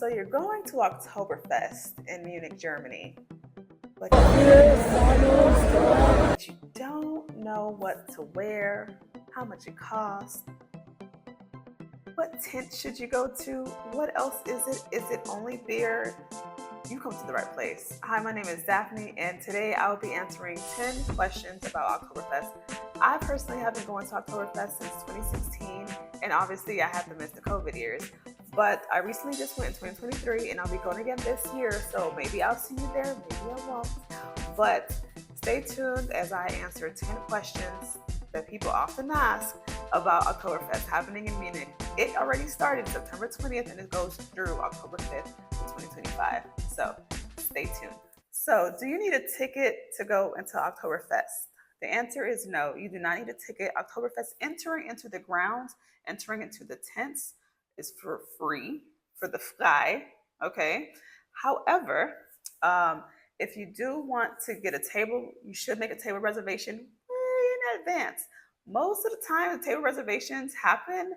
So you're going to Oktoberfest in Munich, Germany, but you don't know what to wear, how much it costs, what tent should you go to, what else is it? Is it only beer? You come to the right place. Hi, my name is Daphne, and today I will be answering 10 questions about Oktoberfest. I personally have been going to Oktoberfest since 2016, and obviously I haven't missed the COVID years. But I recently just went in 2023, and I'll be going again this year, so maybe I'll see you there, maybe I won't. But stay tuned as I answer 10 questions that people often ask about Oktoberfest happening in Munich. It already started September 20th, and it goes through October 5th, 2025. So stay tuned. So do you need a ticket to go into Oktoberfest? The answer is no, you do not need a ticket. Oktoberfest entering into the grounds, entering into the tents is for free, for the fly, okay? However, if you do want to get a table, you should make a table reservation way in advance. Most of the time, the table reservations happen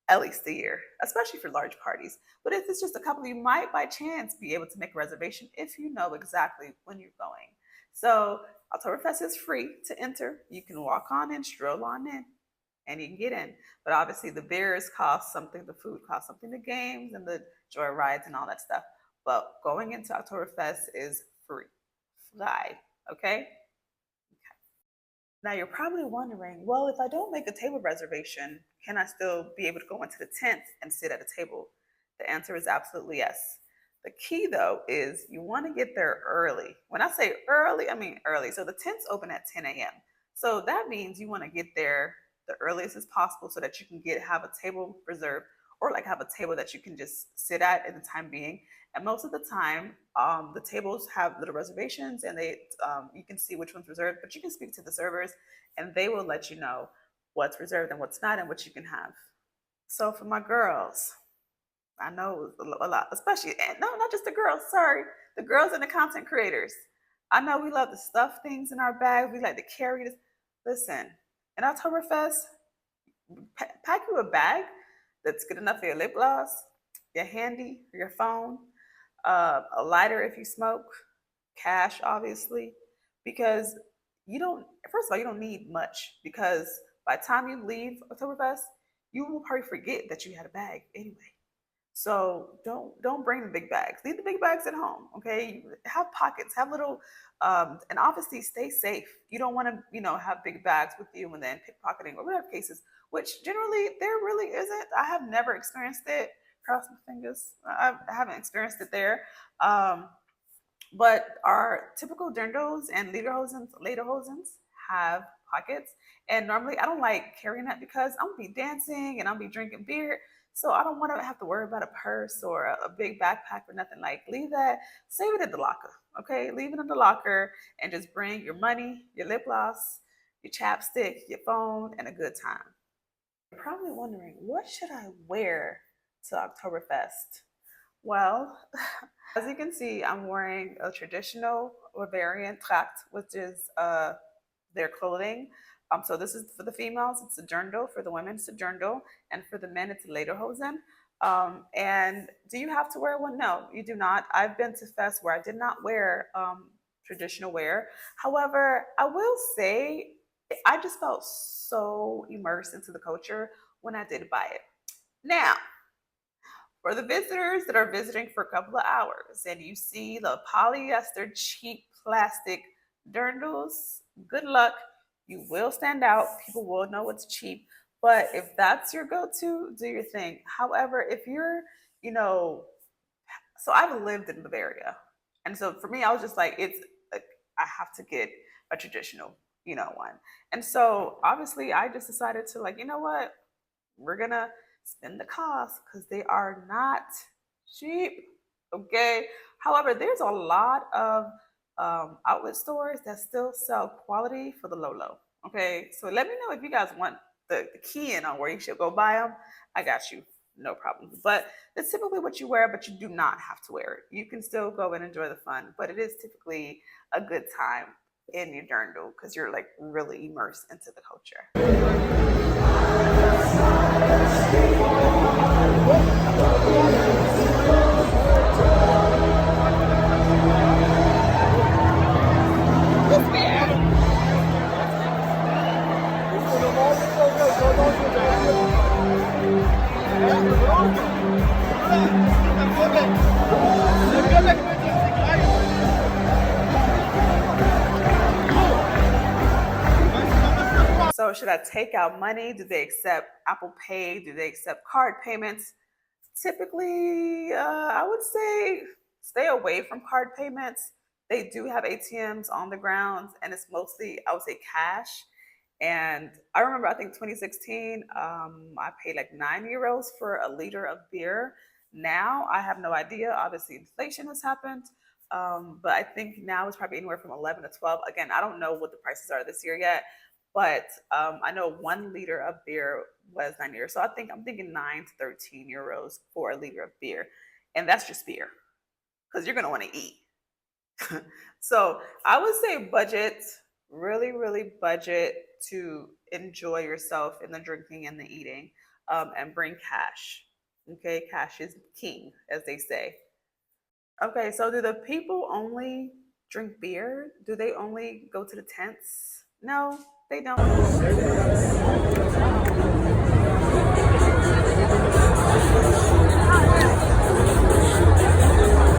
at least a year, especially for large parties. But if it's just a couple, you might by chance be able to make a reservation if you know exactly when you're going. So Oktoberfest is free to enter. You can walk on in, stroll on in, and you can get in. But obviously the beers cost something, the food costs something, the games and the joy rides and all that stuff. But going into Oktoberfest is free. Fly, okay? Now you're probably wondering, well, if I don't make a table reservation, can I still be able to go into the tent and sit at a table? The answer is absolutely yes. The key though is you want to get there early. When I say early, I mean early. So the tents open at 10 a.m. So that means you want to get there the earliest as possible so that you can have a table reserved, or like have a table that you can just sit at in the time being. And most of the time, the tables have little reservations, and you can see which one's reserved, but you can speak to the servers and they will let you know what's reserved and what's not and what you can have. So for my girls, I know a lot, especially, no, not just the girls, sorry, the girls and the content creators. I know we love to stuff things in our bags. We like to carry this. Listen, in Oktoberfest, pack you a bag that's good enough for your lip gloss, your handy, your phone, a lighter if you smoke, cash, obviously, because first of all, you don't need much, because by the time you leave Oktoberfest, you will probably forget that you had a bag anyway. So don't bring the big bags. Leave the big bags at home, okay? Have pockets, have little, and obviously stay safe. You don't want to, have big bags with you and then pickpocketing or whatever cases, which generally there really isn't. I have never experienced it. Cross my fingers. I haven't experienced it there. But our typical Dirndls and Lederhosens have pockets. And normally I don't like carrying that because I'm gonna be dancing and I'll be drinking beer. So I don't want to have to worry about a purse or a big backpack or nothing. Like, leave that, save it in the locker, okay? Leave it in the locker and just bring your money, your lip gloss, your chapstick, your phone, and a good time. You're probably wondering, what should I wear to Oktoberfest? Well, as you can see, I'm wearing a traditional Bavarian tracht, which is their clothing. So this is for the females, it's a Dirndl. For the women, it's a Dirndl. And for the men, it's a Lederhosen. And do you have to wear one? No, you do not. I've been to fests where I did not wear traditional wear. However, I will say, I just felt so immersed into the culture when I did buy it. Now, for the visitors that are visiting for a couple of hours and you see the polyester cheap plastic Dirndls, good luck. You will stand out. People will know it's cheap. But if that's your go-to, do your thing. However, if you're, so I've lived in Bavaria. And so for me, I was just like, I have to get a traditional, one. And so obviously I just decided to, like, you know what? We're going to spend the cost because they are not cheap. Okay. However, there's a lot of outlet stores that still sell quality for the low. Okay, so let me know if you guys want the key in on where you should go buy them. I got you, no problem. But it's typically what you wear, but you do not have to wear it. You can still go and enjoy the fun, but it is typically a good time in your Dirndl because you're like really immersed into the culture. So should I take out money? Do they accept Apple Pay? Do they accept card payments? Typically, I would say stay away from card payments. They do have ATMs on the grounds, and it's mostly, I would say, cash. And I remember, I think 2016, I paid like €9 for a liter of beer. Now I have no idea. Obviously, inflation has happened. But I think now it's probably anywhere from 11 to 12. Again, I don't know what the prices are this year yet, but I know 1 liter of beer was €9. So I'm thinking 9 to 13 euros for a liter of beer. And that's just beer because you're going to want to eat. So I would say budget, really, really budget to enjoy yourself in the drinking and the eating, and bring cash. Okay, cash is king, as they say. Okay, so do the people only drink beer? Do they only go to the tents? No, they don't.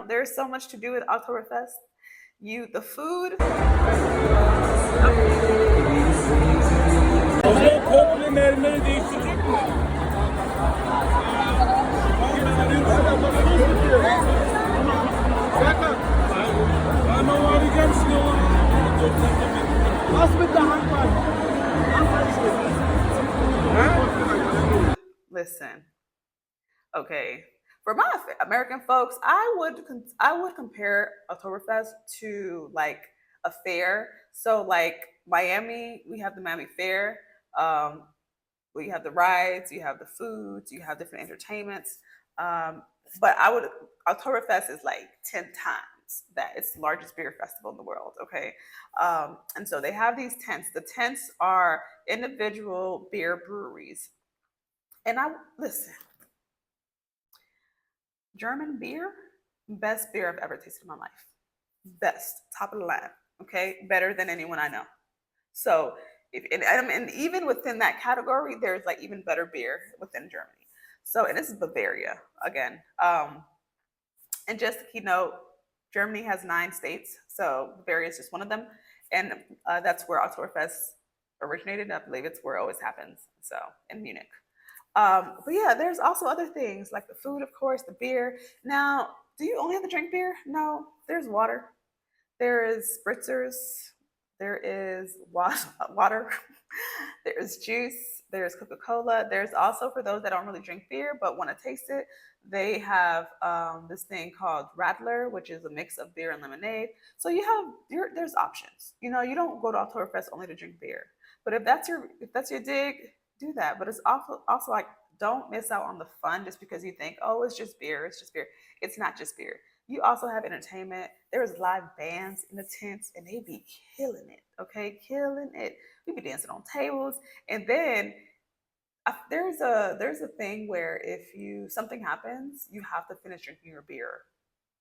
There's so much to do with Oktoberfest. The food. Listen, okay. For my American folks, I would compare Oktoberfest to like a fair. So like Miami, we have the Miami Fair. Um, where you have the rides, you have the foods, you have different entertainments. Um, but Oktoberfest is like 10 times that. It's the largest beer festival in the world, okay? And so they have these tents. The tents are individual beer breweries. And listen, German beer, best beer I've ever tasted in my life. Best, top of the line, okay? Better than anyone I know. So, and even within that category, there's like even better beer within Germany. So, and this is Bavaria again. And just to keynote, Germany has 9 states, so Bavaria is just one of them, and that's where Oktoberfest originated. I believe it's where it always happens. So in Munich. But yeah, there's also other things like the food, of course, the beer. Now, do you only have to drink beer? No, there's water. There is spritzers. There is water. There's juice. There's Coca Cola. There's also, for those that don't really drink beer but want to taste it, they have this thing called Radler, which is a mix of beer and lemonade. So there's options. You don't go to Oktoberfest only to drink beer. But if that's your dig, do that. But it's also like, don't miss out on the fun just because you think, oh, it's just beer. It's just beer. It's not just beer. You also have entertainment. There's live bands in the tents, and they be killing it. Okay, killing it. We be dancing on tables, and then there's a thing where if something happens, you have to finish drinking your beer.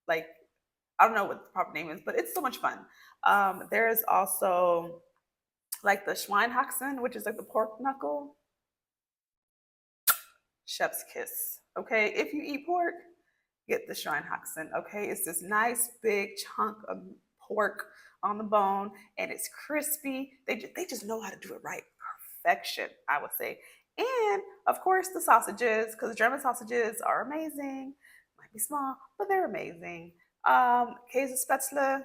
Like, I don't know what the proper name is, but it's so much fun. There's also like the Schweinhaxen, which is like the pork knuckle. Chef's kiss. Okay, if you eat pork, get the Schweinhaxen. Okay, it's this nice big chunk of pork on the bone, and it's crispy. They just know how to do it right, perfection, I would say. And of course, the sausages, because German sausages are amazing. Might be small, but they're amazing. Käsespätzle.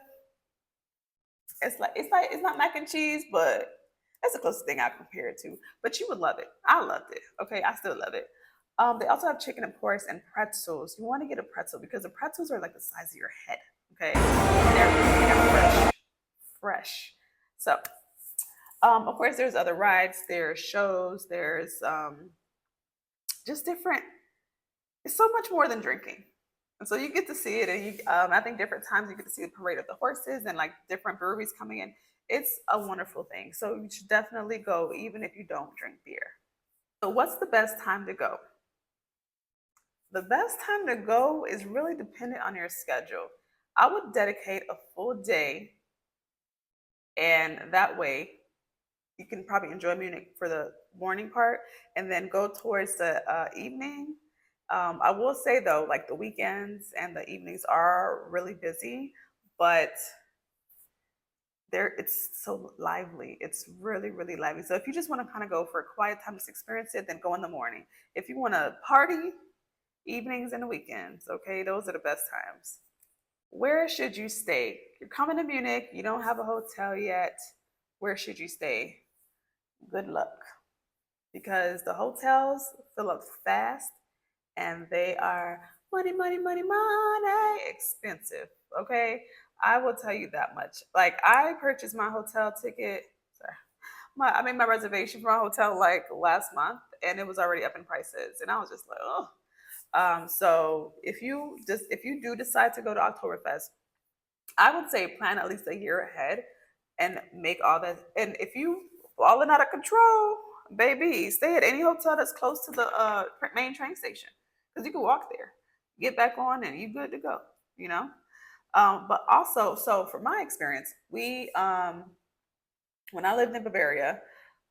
It's not mac and cheese, but that's the closest thing I compare it to. But you would love it. I loved it. Okay, I still love it. They also have chicken, of course, and pretzels. You want to get a pretzel because the pretzels are like the size of your head. Okay, they're fresh. So, of course, there's other rides. There's shows. There's just different. It's so much more than drinking. And so you get to see it, and I think different times you get to see the parade of the horses and like different breweries coming in. It's a wonderful thing. So you should definitely go, even if you don't drink beer. So what's the best time to go? The best time to go is really dependent on your schedule. I would dedicate a full day, and that way you can probably enjoy Munich for the morning part and then go towards the evening. I will say though, like the weekends and the evenings are really busy, but there it's so lively. It's really, really lively. So if you just want to kind of go for a quiet time to experience it, then go in the morning. If you want to party, evenings and the weekends, okay, those are the best times. Where should you stay? You're coming to Munich, you don't have a hotel yet. Where should you stay? Good luck, because the hotels fill up fast and they are money, money, money, money expensive. Okay. I will tell you that much. Like I purchased my hotel ticket. Sorry. I made my reservation for my hotel like last month and it was already up in prices. And I was just like, oh. So if you do decide to go to Oktoberfest, I would say plan at least a year ahead and make all that. And if you falling out of control, baby, stay at any hotel that's close to the main train station because you can walk there, get back on, and you good to go. You know. But also, so from my experience, we when I lived in Bavaria,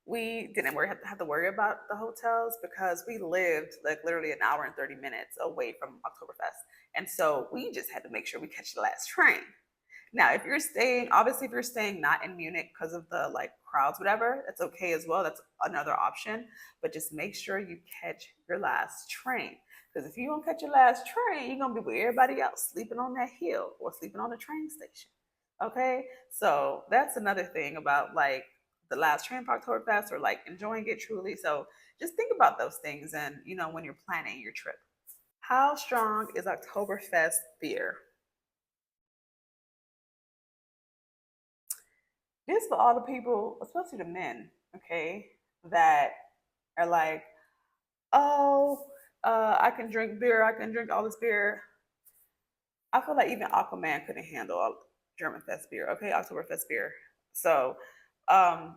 we didn't have to worry about the hotels because we lived like literally an hour and 30 minutes away from Oktoberfest. And so we just had to make sure we catch the last train. Now, if you're staying, obviously, if you're staying not in Munich because of the like crowds, whatever, that's okay as well. That's another option. But just make sure you catch your last train. Because if you don't catch your last train, you're gonna be with everybody else sleeping on that hill or sleeping on the train station. Okay, so that's another thing about like the last train for Oktoberfest or like enjoying it truly. So just think about those things, and you know when you're planning your trip. How strong is Oktoberfest beer? This for all the people, especially the men, okay, that are like, oh, I can drink beer, I can drink all this beer. I feel like even Aquaman couldn't handle all German Fest beer, okay, Oktoberfest beer. So um,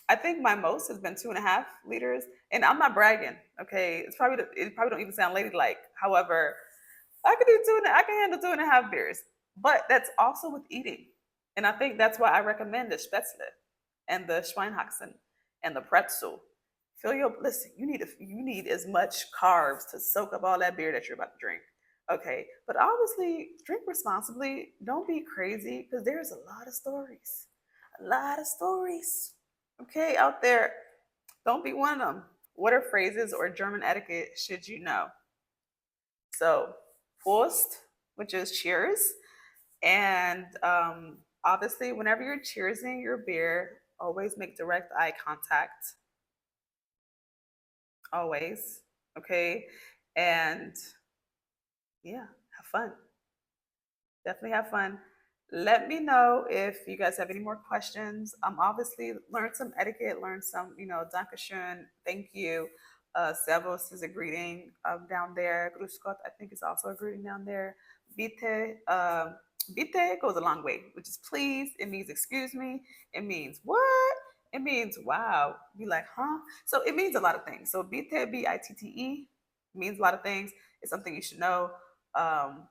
I think my most has been 2.5 liters, and I'm not bragging, okay. It probably don't even sound ladylike. However, I can handle 2.5 beers, but that's also with eating, and I think that's why I recommend the Spätzle and the Schweinhaxen and the pretzel. Fill your listen. You need as much carbs to soak up all that beer that you're about to drink. Okay, but obviously drink responsibly. Don't be crazy because there's a lot of stories, a lot of stories. Okay, out there. Don't be one of them. What are phrases or German etiquette should you know? So, Prost, which is cheers. And obviously, whenever you're cheersing your beer, always make direct eye contact. Always. Okay. And yeah, have fun. Definitely have fun. Let me know if you guys have any more questions. Obviously, learn some etiquette, learn some, Dankeschön, thank you. Servus is a greeting down there. Grüß Gott, I think, is also a greeting down there. Bitte, bitte goes a long way, which is please. It means excuse me. It means what? It means wow. Be like, huh? So it means a lot of things. So bitte, bitte, means a lot of things. It's something you should know. Um,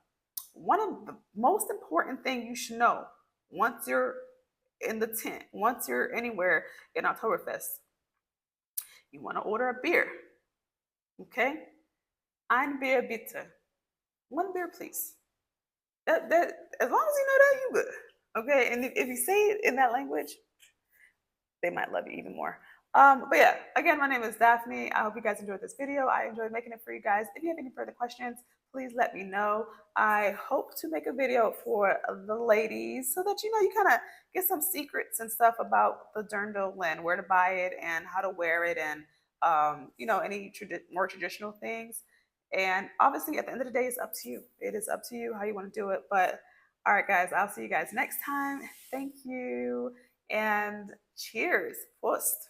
One of the most important thing you should know once you're in the tent, once you're anywhere in Oktoberfest, you want to order a beer. Okay? Ein Bier bitte. One beer, please. That as long as you know that, you good. Okay, and if you say it in that language, they might love you even more. But yeah, again, my name is Daphne. I hope you guys enjoyed this video. I enjoyed making it for you guys. If you have any further questions, please let me know. I hope to make a video for the ladies so that you kind of get some secrets and stuff about the Dirndl and where to buy it and how to wear it and any more traditional things. And obviously, at the end of the day, it's up to you. It is up to you how you want to do it. But all right, guys, I'll see you guys next time. Thank you and cheers. Prost.